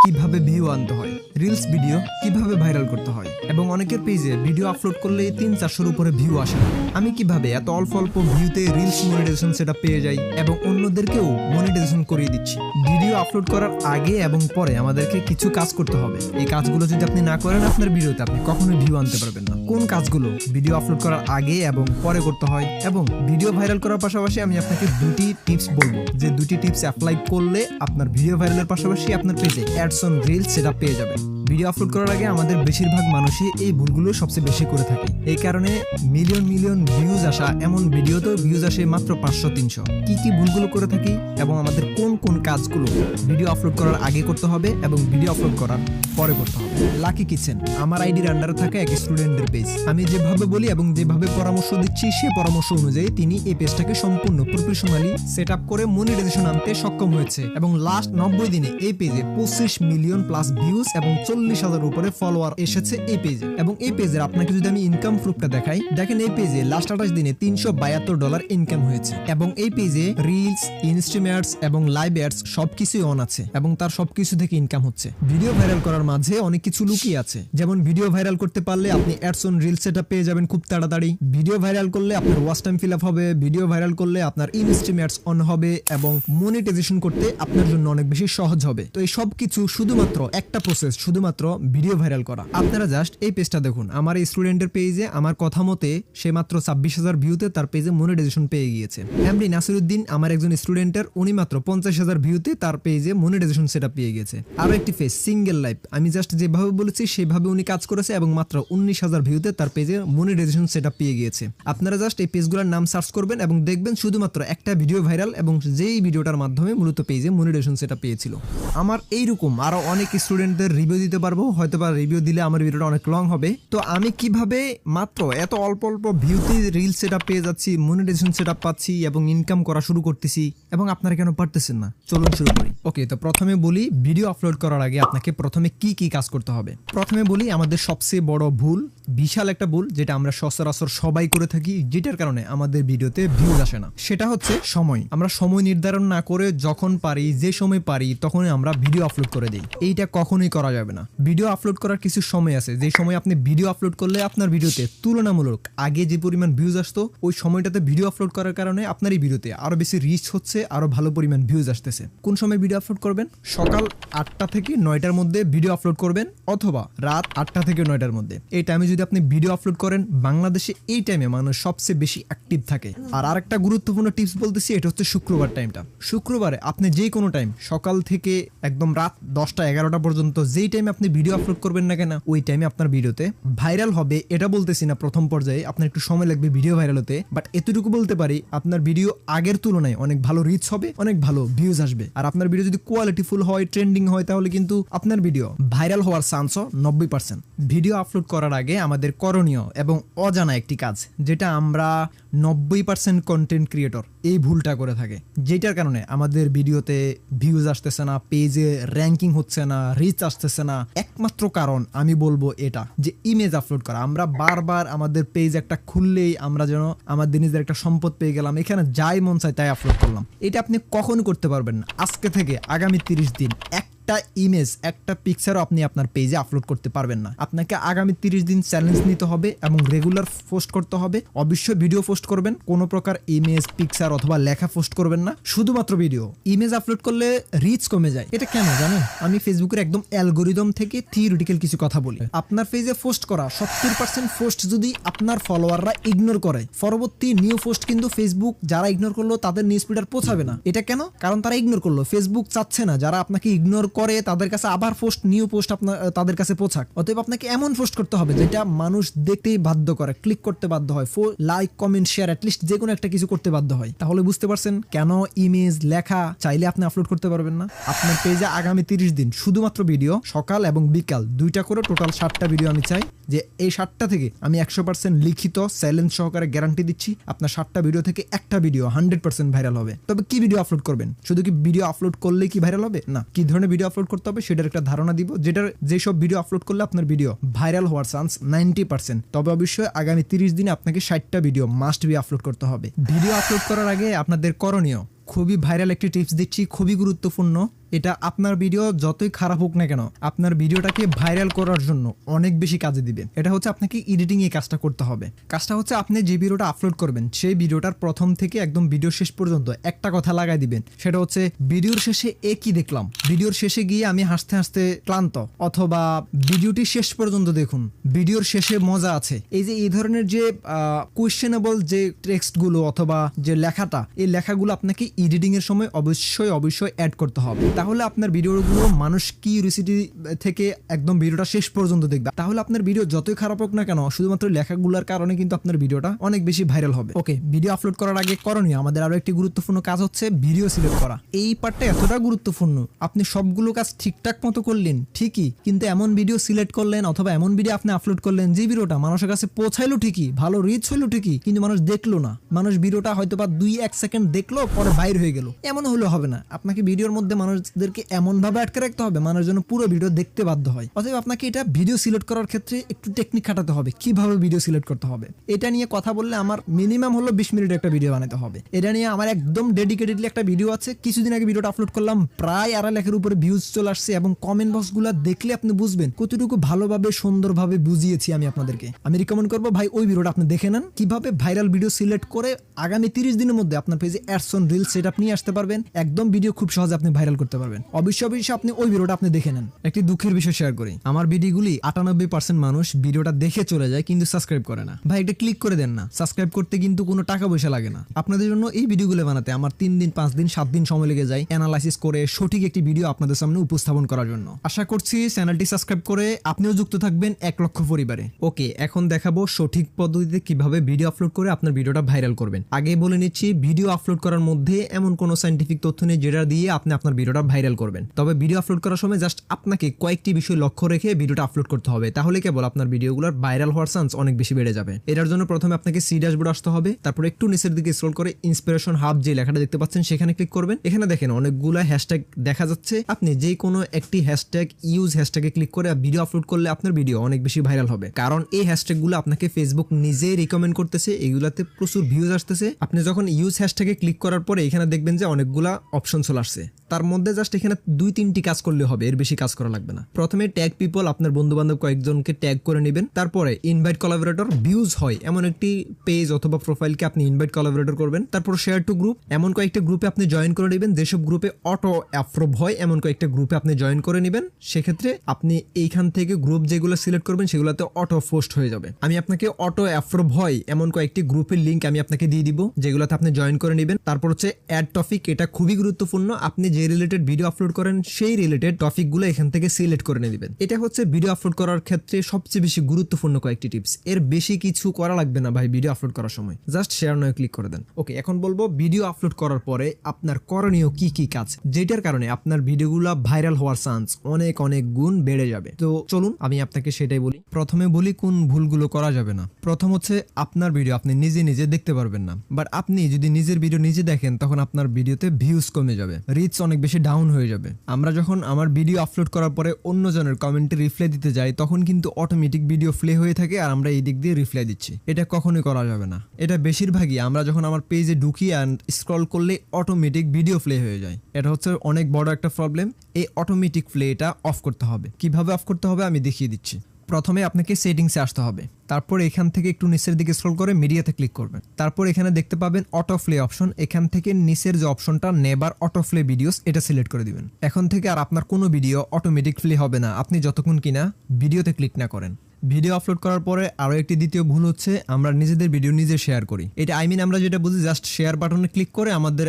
কিভাবে ভিউ আনতে হয়, রিলস ভিডিও কিভাবে ভাইরাল করতে হয় এবং অনেকের পেজে ভিডিও আপলোড করলে 300-400 উপরে ভিউ আসে না। আমি কিভাবে এত অল্প অল্প ভিউতে রিলস মনিটাইজেশন সেটা পেয়ে যাই এবং অন্যদেরকেও মনিটাইজেশন করিয়ে দিচ্ছি। ভিডিও আপলোড করার আগে এবং পরে আমাদেরকে কিছু কাজ করতে হবে। এই কাজগুলো যদি আপনি না করেন আপনার ভিডিওতে আপনি কখনোই ভিউ আনতে পারবেন না। কোন কাজগুলো ভিডিও আপলোড করার আগে এবং পরে করতে হয় এবং ভিডিও ভাইরাল করার পাশাপাশি আমি আপনাকে দুটি টিপস বলবো, যে দুটি টিপস অ্যাপ্লাই করলে আপনার ভিডিও ভাইরালের পাশাপাশি আপনার পেজে অ্যাডস অন রিলস সেটা পেয়ে যাবেন। ভিডিও আপলোড করার আগে আমাদের বেশিরভাগ মানুষই এই ভুলগুলো সবচেয়ে বেশি করে থাকে। এই কারণে মিলিয়ন মিলিয়ন ভিউজ আসা এমন ভিডিওতেও ভিউজ আসে মাত্র 500-300। কি ভুলগুলো করে থাকি এবং আমাদের কোন কোন কাজগুলো ভিডিও আপলোড করার আগে করতে হবে এবং ভিডিও আপলোড করার পরে করতে হবে। লাকি কিচেন আমার আইডির আন্ডারে থাকা এক স্টুডেন্টের পেজ। আমি যেভাবে বলি এবং যেভাবে পরামর্শ দিচ্ছি সে পরামর্শ অনুযায়ী তিনি এই পেজটাকে সম্পূর্ণ প্রফেশনালি সেট আপ করে মনিটাইজেশন আনতে সক্ষম হয়েছে এবং লাস্ট 90 দিনে এই পেজে 25 মিলিয়ন প্লাস ভিউজ এবং 40,000 উপরে ফলোয়ার এসেছে এই পেজে। এবং এই পেজের আপনাকে যদি আমি ইনকাম প্রুফটা দেখাই, দেখেন এই পেজে লাস্ট 28 দিনে $372 ইনকাম হয়েছে এবং এই পেজে রিলস, ইনস্ট্রিম অ্যাডস এবং লাইভ অ্যাডস সবকিছুই অন আছে এবং তার সবকিছু থেকে ইনকাম হচ্ছে। ভিডিও ভাইরাল করার মাঝে অনেক কিছু লুকিয়ে আছে, যেমন ভিডিও ভাইরাল করতে পারলে আপনি অ্যাডস অন রিলস সেটা পেয়ে যাবেন খুব তাড়াতাড়ি। ভিডিও ভাইরাল করলে আপনার ওয়াচ টাইম ফিল আপ হবে, ভিডিও ভাইরাল করলে আপনার ইনস্ট্রিম অ্যাডস অন হবে এবং মনিটাইজেশন করতে আপনার জন্য অনেক বেশি সহজ হবে। তো এই সব কিছু শুধুমাত্র একটা প্রসেস, শুধুমাত্র ভিডিও ভাইরাল করা। আপনারা জাস্ট এই পেজটা দেখুন, আমার এই স্টুডেন্টের পেজে আমার কথা মতে সে মাত্র 26,000 ভিউতে তার পেজে মনিটাইজেশন পেয়ে গিয়েছে। এমডি নাসিরউদ্দিন আমার একজন স্টুডেন্টের, উনি মাত্র 50,000 ভিউতে তার পেজে মনিটাইজেশন সেটা পেয়ে গেছে। আরো একটি পেজ সিঙ্গেল লাইফ, আমি জাস্ট যেভাবে বলেছি সেভাবে উনি কাজ করেছে এবং মাত্র 19,000 ভিউতে তার পেজে মনিটাইজেশন সেটা পেয়ে গিয়েছে। আপনারা জাস্ট এই পেজগুলোর নাম সার্চ করবেন এবং দেখবেন শুধুমাত্র একটা ভিডিও ভাইরাল এবং যেই ভিডিওটার মাধ্যমে মূলত পেজে মনিটাইজেশন সেটা পেয়েছিল। আমার এইরকম আরো অনেক স্টুডেন্টদের রিভিউ দিতে পারবো, হয়তো বা রিভিউ দিলে আমার ভিডিওটা অনেক লং হবে। তো আমি কিভাবে মাত্র এত অল্প অল্প ভিউতে রিলস সেটা পেয়ে যাচ্ছি, মনিটাইজেশন সেটা পাচ্ছি এবং ইনকাম করা শুরু করতেছি এবং আপনারা কেন পারতেছেন না, চলুন শুরু করি। ওকে, তো প্রথমে বলি ভিডিও আপলোড করার আগে আপনাকে প্রথমে কি কাজ করতে হবে। প্রথমে বলি আমাদের সবচেয়ে বড় ভুল, বিশাল একটা ভুল যেটা আমরা সচরাচর সবাই করে থাকি, যেটার কারণে আমাদের ভিডিওতে ভিউজ আসে না, সেটা হচ্ছে সময়। আমরা সময় নির্ধারণ না করে যখন পারি, যে সময় পারি তখনই আমরা ভিডিও আপলোড করে দিই। এইটা কখনোই করা যাবে না। ভিডিও আপলোড করার কিছু সময় আছে, যে সময় আপনি ভিডিও আপলোড করলে আপনার ভিডিওতে তুলনামূলক আগে যে পরিমাণ ভিউজ আসতো ওই সময়টাতে ভিডিও আপলোড করার কারণে আপনার এই ভিডিওতে আরো বেশি রিচ হচ্ছে, আরো ভালো পরিমাণ ভিউজ আসতেছে। কোন সময় ভিডিও আপলোড করবেন? সকাল 8টা থেকে 9টার মধ্যে ভিডিও আপলোড করবেন অথবা রাত 8টা থেকে 9টার মধ্যে। এই টাইমে যদি আপনি ভিডিও আপলোড করেন, বাংলাদেশে এই টাইমে মানুষ সবচেয়ে বেশি অ্যাক্টিভ থাকে। আর আরেকটা গুরুত্বপূর্ণ টিপস বলতেছি, এটা হচ্ছে শুক্রবার টাইমটা। শুক্রবারে আপনি যে কোনো টাইম, সকাল থেকে একদম রাত 10টা-11টা পর্যন্ত যেই টাইমে আপনি ভিডিও আপলোড করবেন না কেন, ওই টাইমে আপনার ভিডিওতে ভাইরাল হবে। এটা বলতেছি না প্রথম পর্যায়ে আপনার একটু সময় লাগবে ভিডিও ভাইরাল হতে, বাট এতটুকু বলতে পারি আপনার ভিডিও আগের তুলনায় অনেক ভালো রিচ হবে, অনেক ভালো ভিউজ আসবে। আর আপনার ভিডিও যদি কোয়ালিটিফুল হয়, ট্রেন্ডিং হয়, তাহলে কিন্তু আপনার ভিডিও ভাইরাল হওয়ার চান্সও 90%। ভিডিও আপলোড করার আগে আমাদের করণীয় এবং অজানা একটি কাজ, যেটা আমরা 90% কন্টেন্ট ক্রিয়েটর এই ভুলটা করে থাকে, যেটার কারণে আমাদের ভিডিওতে ভিউজ আসতেছে না, পেজে র্যাঙ্কিং হচ্ছে না, রিচ আসতেছে না। একমাত্র কারণ আমি বলবো এটা, যে ইমেজ আপলোড করা। আমরা বারবার আমাদের পেজ একটা খুললেই আমরা যেন আমাদের নিজের একটা সম্পদ পেয়ে গেলাম, এখানে যাই মন চায় তাই আপলোড করলাম। এটা আপনি কখন করতে পারবেন না। আজকে থেকে আগামী 30 দিন একটা ইমেজ, একটা পিকচারও আপনি আপনার পেজে আপলোড করতে পারবেন না। আপনাকে আগামী 30 দিন চ্যালেঞ্জ নিতে হবে এবং রেগুলার পোস্ট করতে হবে। অবশ্যই ভিডিও পোস্ট করবেন, কোনো প্রকার ইমেজ, পিকচার অথবা লেখা পোস্ট করবেন না, শুধুমাত্র ভিডিও। ইমেজ আপলোড করলে রিচ কমে যায়। এটা কেন জানেন? আমি ফেসবুকের একদম অ্যালগোরিদম থেকে থিওরিটিক্যাল কিছু কথা বলি। আপনার পেজে পোস্ট করা 70% পোস্ট যদি আপনার ফলোয়াররা ইগনোর করে, পরবর্তী নিউ পোস্ট কিন্তু ফেসবুক যারা ইগনোর করলো তাদের নিউজ ফিড আর পৌঁছাবে না। এটা কেন? কারণ তারা ইগনোর করলো। ফেসবুক চাচ্ছে না যারা আপনাকে ইগনোর করে তাদের কাছে আবার নিউ পোস্ট আপনার তাদের কাছে পৌঁছাক। অতএব আপনাকে এমন পোস্ট করতে হবে যেটা মানুষ দেখতেই বাধ্য করে, ক্লিক করতে বাধ্য হয়, লাইক, কমেন্ট, শেয়ার, অ্যাটলিস্ট যে কোনো একটা কিছু করতে বাধ্য হয়। তাহলে বুঝতে পারছেন কেন ইমেজ, লেখা চাইলে আপনি আপলোড করতে পারবেন না। আপনার পেজে আগামী 30 দিন শুধুমাত্র ভিডিও, সকাল এবং বিকাল 2টা করে টোটাল 7টা ভিডিও আমি চাই, যে এই 7টা থেকে আমি 100% লিখিত চ্যালেঞ্জ সহকারে গ্যারান্টি দিচ্ছি আপনার 7টা ভিডিও থেকে একটা ভিডিও 100% ভাইরাল হবে। তবে কি ভিডিও আপলোড করবেন? শুধু কি ভিডিও আপলোড করলে কি ভাইরাল হবে? না, কি ধরনের ভিডিও আপলোড করতে হবে সেটার একটা ধারণা দিব, যেসব ভিডিও আপলোড করলে আপনার ভিডিও ভাইরাল হওয়ার চান্স 90%। তবে অবশ্যই আগামী 30 দিনে আপনাকে 60টা ভিডিও মাস্ট বি আপলোড করতে হবে। ভিডিও আপলোড করার আগে আপনাদের করণীয়, খুবই ভাইরাল একটি টিপস দিচ্ছি, খুবই গুরুত্বপূর্ণ এটা আপনার ভিডিও যতই খারাপ হোক না কেন আপনার ভিডিওটাকে ভাইরাল করার জন্য অনেক বেশি কাজে দিবে। এটা হচ্ছে আপনাকে এডিটিং এ কাজটা করতে হবে। কাজটা হচ্ছে আপনি যে ভিডিওটা আপলোড করবেন সেই ভিডিওটার প্রথম থেকে একদম ভিডিও শেষ পর্যন্ত একটা কথা লাগাই দিবেন, সেটা হচ্ছে ভিডিওর শেষে কি দেখলাম, ভিডিওর শেষে গিয়ে আমি হাসতে হাসতে ক্লান্ত, অথবা ভিডিওটি শেষ পর্যন্ত দেখুন, ভিডিওর শেষে মজা আছে। এই ধরনের যে কোয়েশ্চেনেবল যে টেক্সটগুলো অথবা যে লেখাটা, এই লেখাগুলো আপনাকে এডিটিং এর সময় অবশ্যই অ্যাড করতে হবে। তাহলে আপনার ভিডিওগুলো মানুষ কিউরিওসিটি থেকে একদম ভিডিওটা শেষ পর্যন্ত দেখবে। তাহলে আপনার ভিডিও যতই খারাপ হোক না কেন শুধুমাত্র লেখাগুলোর কারণে কিন্তু আপনার ভিডিওটা অনেক বেশি ভাইরাল হবে। ওকে, ভিডিও আপলোড করার আগে করণীয় আমাদের আরো একটি গুরুত্বপূর্ণ কাজ হচ্ছে ভিডিও সিলেক্ট করা। এই পার্টটা এতটা গুরুত্বপূর্ণ, আপনি সবগুলো কাজ ঠিকঠাক মতো করলেন ঠিকই, কিন্তু এমন ভিডিও সিলেক্ট করলেন অথবা এমন ভিডিও আপনি আপলোড করলেন যে ভিডিওটা মানুষের কাছে পৌঁছাইলো ঠিকই, ভালো রিচ হইলো ঠিকই, কিন্তু মানুষ দেখলো না। মানুষ ভিডিওটা হয়তো বা 2-1 সেকেন্ড দেখলো, পরে বাইর হয়ে গেল। এমন হলে হবে না। আপনাকে ভিডিওর মধ্যে মানুষদেরকে এমন ভাবে আটকে রাখতে হবে মানুষ যেন পুরো ভিডিও দেখতে বাধ্য হয়। অতএব আপনাকে এটা ভিডিও সিলেক্ট করার ক্ষেত্রে একটু টেকনিক খাটাতে হবে, কিভাবে ভিডিও সিলেক্ট করতে হবে। এটা নিয়ে কথা বললে আমার মিনিমাম হলো 20 মিনিটের একটা ভিডিও বানাতে হবে। এটা নিয়ে আমার একদম ডেডিকেটেডলি একটা ভিডিও আছে। কিছুদিন আগে ভিডিওটা আপলোড করলাম, প্রায় 2.5 লাখের উপরে ভিউজ চলে আসছে, এবং কমেন্ট বক্সগুলো দেখলে আপনি বুঝবেন কতটুকু ভালোভাবে সুন্দরভাবে বুঝিয়েছি আমি আপনাদেরকে। আমি রিকমেন্ড করবো ভাই ওই ভিডিওটা আপনি দেখে নেন, কিভাবে ভাইরাল ভিডিও সিলেক্ট করে আগামী 30 দিনের মধ্যে আপনার পেজে অ্যাডস অন রিলস সেটআপ নিয়ে আসতে পারবেন। একদম ভিডিও খুব সহজে আপনি ভাইরাল করতে পারবেন। অবশ্যই আপনি ওই ভিডিওটা আপনি দেখে নেন। একটি দুঃখের বিষয় শেয়ার করি, আমার ভিডিওগুলি 98% মানুষ ভিডিওটা দেখে চলে যায় কিন্তু সাবস্ক্রাইব করে না। ভাই এটা ক্লিক করে দেন না, সাবস্ক্রাইব করতে কিন্তু কোনো টাকা পয়সা লাগে না। আপনাদের জন্য এই ভিডিওগুলো বানাতে আমার 3 দিন 5 দিন 7 দিন সময় লেগে যায় অ্যানালাইসিস করে সঠিক একটি ভিডিও আপনাদের সামনে উপস্থাপন করার জন্য। আশা করছি চ্যানেলটি সাবস্ক্রাইব করে আপনিও যুক্ত থাকবেন 1 লক্ষ পরিবারে। ওকে, এখন দেখাবো সঠিক পদ্ধতিতে কিভাবে ভিডিও আপলোড করে আপনার ভিডিওটা ভাইরাল করবেন। আগে বলে নিচ্ছি, ভিডিও আপলোড করার মধ্যে এমন কোনো সায়েন্টিফিক তথ্য নেই যেটা দিয়ে আপনি আপনার ভিডিওটা ভাইরাল করবেন। তবে ভিডিও আপলোড করার সময় জাস্ট আপনাকে কয়েকটি বিষয় লক্ষ্য রেখে ভিডিওটা আপলোড করতে হবে, তাহলে কেবল আপনার ভিডিওগুলোর ভাইরাল হওয়ার চান্স অনেক বেশি বেড়ে যাবে। এটার জন্য প্রথমে আপনাকে সি ড্যাশবোর্ড আসতে হবে, তারপর একটু নিচের দিকে স্ক্রল করে ইন্সপিরেশন হাব যে লেখাটা দেখতে পাচ্ছেন সেখানে ক্লিক করবেন। এখানে দেখেন অনেকগুলো হ্যাশট্যাগ দেখা যাচ্ছে। আপনি যে কোনো একটি হ্যাশট্যাগ ইউজ হ্যাশট্যাগে ক্লিক করে ভিডিও আপলোড করলে আপনার ভিডিও অনেক বেশি ভাইরাল হবে, কারণ এই হ্যাশট্যাগুলো আপনাকে ফেসবুক নিজেই রিকমেন্ড করতেছে, এগুলাতে প্রচুর ভিউজ আসতেছে। আপনি যখন ইউজ হ্যাশট্যাগে ক্লিক করার পরে এখানে দেখবেন যে অনেকগুলা অপশন চলে আসছে, তার মধ্যে জাস্ট এখানে 2-3টি কাজ করলে হবে, এর বেশি কাজ করা লাগবে না। প্রথমে ট্যাগ পিপল, আপনার বন্ধু বান্ধব কয়েকজনকে ট্যাগ করে নেবেন। তারপরে ইনভাইট কোলাবোরেটর, ভিউজ হয় এমন একটি পেজ অথবা প্রোফাইলকে আপনি ইনভাইট কোলাবোরেটর করবেন। তারপর শেয়ার টু গ্রুপ, এমন কয়েকটা গ্রুপে আপনি জয়েন করে নেবেন, যেসব গ্রুপে অটো অ্যাপ্রুভ হয় এমন কয়েকটা গ্রুপে আপনি জয়েন করে নেবেন। সেক্ষেত্রে আপনি এইখান থেকে গ্রুপ যেগুলো সিলেক্ট করবেন সেগুলোতে অটো পোস্ট হয়ে যাবে। আমি আপনাকে অটো অ্যাপ্রুভ হয় এমন কয়েকটি গ্রুপের লিঙ্ক আমি আপনাকে দিয়ে দিব, যেগুলোতে আপনি জয়েন করে নেবেন। তারপর হচ্ছে অ্যাড টপিক, এটা খুবই গুরুত্বপূর্ণ। আপনি যে রিলেটেড ভিডিও আপলোড করেন সেই রিলেটেড টপিকগুলো এখান থেকে সিলেক্ট করে নেবেন। এটা হচ্ছে ভিডিও আপলোড করার ক্ষেত্রে সবচেয়ে বেশি গুরুত্বপূর্ণ কয়েকটি টিপস। এর বেশি কিছু করা লাগবে না ভাই ভিডিও আপলোড করার সময়, জাস্ট শেয়ার নয় ক্লিক করে দেন। ওকে, এখন বলবো ভিডিও আপলোড করার পরে আপনার করণীয় কি কি কাজ, যেটার কারণে আপনার ভিডিওগুলো ভাইরাল হওয়ার চান্স অনেক অনেক গুণ বেড়ে যাবে। তো চলুন আমি আপনাকে সেটাই বলি। প্রথমে বলি কোন ভুলগুলো করা যাবে না। প্রথম হচ্ছে আপনার ভিডিও আপনি নিজে নিজে দেখতে পারবেন না, বাট আপনি যদি নিজের ভিডিও নিজে দেখেন তখন আপনার ভিডিওতে ভিউজ কমে যাবে, রিচ অনেক বেশি ডাউন হয়ে যাবে। আমরা যখন আমার ভিডিও আপলোড করার পরে অন্যজনের কমেন্টে রিপ্লাই দিতে যাই তখন কিন্তু অটোমেটিক ভিডিও প্লে হয়ে থাকে আর আমরা এই দিক দিয়ে রিপ্লাই দিচ্ছি। এটা কখনোই করা যাবে না। এটা বেশিরভাগই আমরা যখন আমার পেজে ঢুকি অ্যান্ড স্ক্রল করলে অটোমেটিক ভিডিও প্লে হয়ে যায়। এটা হচ্ছে অনেক বড় একটা প্রবলেম। এই অটোমেটিক প্লেটা অফ করতে হবে। কিভাবে অফ করতে হবে আমি দেখিয়ে দিচ্ছি। প্রথমে আপনাকে সেটিংসে আসতে হবে, তারপর এখান থেকে একটু নিচের দিকে স্ক্রল করে মিডিয়াতে ক্লিক করবেন। তারপর এখানে দেখতে পাবেন অটো প্লে অপশন, এখান থেকে নিচের যে অপশনটা নেভার অটো প্লে ভিডিওস এটা সিলেক্ট করে দিবেন। এখন থেকে আর আপনার কোনো ভিডিও অটোমেটিক প্লে হবে না আপনি যতক্ষণ কিনা ভিডিওতে ক্লিক না করেন। ভিডিও আপলোড করার পরে আরো একটি দ্বিতীয় ভুল হচ্ছে আমরা নিজেদের ভিডিও নিজে শেয়ার করি। এটা আমরা যেটা বুঝি জাস্ট শেয়ার বাটনে ক্লিক করে আমাদের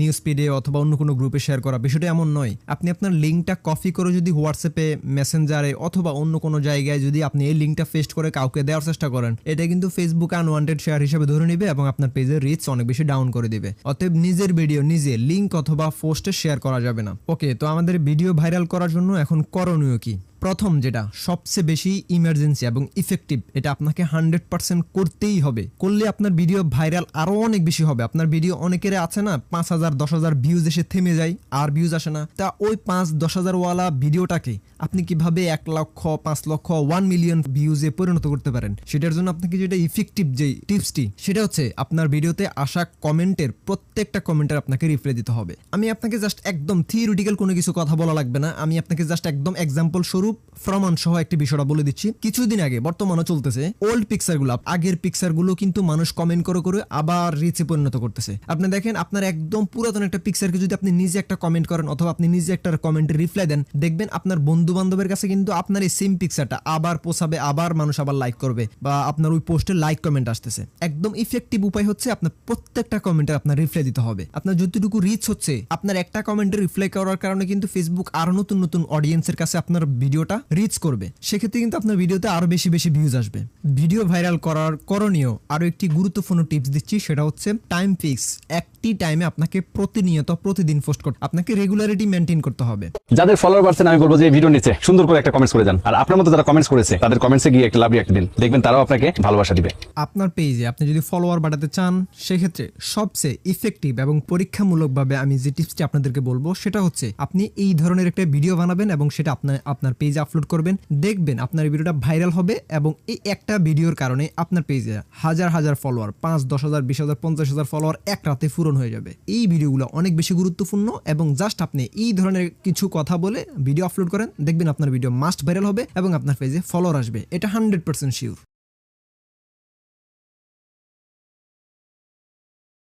নিউজ ফিডে অথবা অন্য কোনো গ্রুপে শেয়ার করা, বিষয়টা এমন নয়। আপনি আপনার লিঙ্কটা কপি করে যদি হোয়াটসঅ্যাপে, মেসেঞ্জারে অথবা অন্য কোনো জায়গায় যদি আপনি এই লিঙ্কটা পেস্ট করে কাউকে দেওয়ার চেষ্টা করেন, এটা কিন্তু ফেসবুক আনওয়ান্টেড শেয়ার হিসেবে ধরে নেবে এবং আপনার পেজের রিচ অনেক বেশি ডাউন করে দিবে। অতএব নিজের ভিডিও নিজে লিঙ্ক অথবা পোস্টে শেয়ার করা যাবে না। ওকে, তো আমাদের ভিডিও ভাইরাল করার জন্য এখন করণীয় কি? প্রথম যেটা সবচেয়ে বেশি ইমার্জেন্সি এবং ইফেক্টিভ, এটা আপনাকে 100% করতেই হবে। করলে আপনার ভিডিও ভাইরাল আরো অনেক বেশি হবে। আপনার ভিডিও অনেকের আছে না 5,000 10,000 ভিউজ এসে থেমে যায়, আর ভিউজ আসে না। তা ওই 5-10,000 ওয়ালা ভিডিওটাকে আপনি কিভাবে 1 লক্ষ 5 লক্ষ 1 মিলিয়ন ভিউজে পরিণত করতে পারেন, সেটার জন্য আপনাকে যেটা ইফেক্টিভ যে টিপসটি সেটা হচ্ছে আপনার ভিডিওতে আসা কমেন্টের প্রত্যেকটা কমেন্টের আপনাকে রিপ্লাই দিতে হবে। আমি আপনাকে জাস্ট একদম থিওরিটিক্যাল কোনো কিছু কথা বলা লাগবে না, আমি আপনাকে জাস্ট একদম এক্সাম্পল স্বরূপ প্রমাণ সহ একটি বিষয়টা বলে দিচ্ছি। কিছুদিন আগে বর্তমানে চলতেছে ওল্ড পিকচারগুলো, আগের পিকচারগুলো কিন্তু মানুষ কমেন্ট করে করে আবার রিচে পরিণত করতেছে। আপনি দেখেন আপনার একদম পুরাতন একটা পিকচারকে যদি আপনি নিজে একটা কমেন্ট করেন অথবা আপনি নিজে একটা কমেন্টের রিপ্লাই দেন, দেখবেন আপনার বন্ধু বান্ধবের কাছে কিন্তু আপনার এই সেম পিকচারটা আবার পোছাবে, আবার মানুষ আবার লাইক করবে বা আপনার ওই পোস্টে লাইক কমেন্ট আসতেছে। একদম ইফেক্টিভ উপায় হচ্ছে আপনার প্রত্যেকটা কমেন্টে আপনার রিপ্লাই দিতে হবে। আপনার যতটুকু রিচ হচ্ছে আপনার একটা কমেন্টে রিপ্লাই করার কারণে কিন্তু ফেসবুক আরো নতুন নতুন অডিয়েন্সের কাছে আপনার ভিডিওটা রিচ করবে। সেক্ষেত্রে কিন্তু আপনার ভিডিওতে আরো বেশি বেশি ভিউজ আসবে। ভিডিও ভাইরাল করার করণীয় আরো একটি গুরুত্বপূর্ণ টিপস দিচ্ছি, সেটা হচ্ছে টাইম ফিক্স। একটি টাইমে আপনাকে প্রতিনিয়ত প্রতিদিন পোস্ট করতে, আপনাকে রেগুলারিটি মেনটেন করতে হবে। যাদের ফলোয়ার বাড়ছেন আমি বলবো যে এই ভিডিওর নিচে সুন্দর করে একটা কমেন্টস করে যান, আর আপনার মতো যারা কমেন্টস করেছে তাদের কমেন্টসে গিয়ে একটা লাভলি একটা দিন, দেখবেন তারাও আপনাকে ভালোবাসা দিবে। আপনার পেজে আপনি যদি ফলোয়ার বাড়াতে চান, সেক্ষেত্রে সবচেয়ে ইফেক্টিভ এবং পরীক্ষামূলকভাবে আমি যে টিপসটি আপনাদেরকে বলবো সেটা হচ্ছে আপনি এই ধরনের একটা ভিডিও বানাবেন এবং সেটা আপনার পেজে আপলোড করবেন। দেখবেন আপনার ভিডিওটা ভাইরাল হবে এবং এই একটা ভিডিওর কারণে আপনার পেজে হাজার হাজার ফলোয়ার, 5-10,000 20,000 50,000 ফলোয়ার এক রাতে পূরণ হয়ে যাবে। এই ভিডিওগুলো অনেক বেশি গুরুত্বপূর্ণ এবং জাস্ট আপনি এই ধরনের কিছু কথা বলে ভিডিও আপলোড করেন, দেখবেন আপনার ভিডিও মাস্ট ভাইরাল হবে এবং আপনার পেজে ফলোয়ার আসবে, এটা 100% শিওর।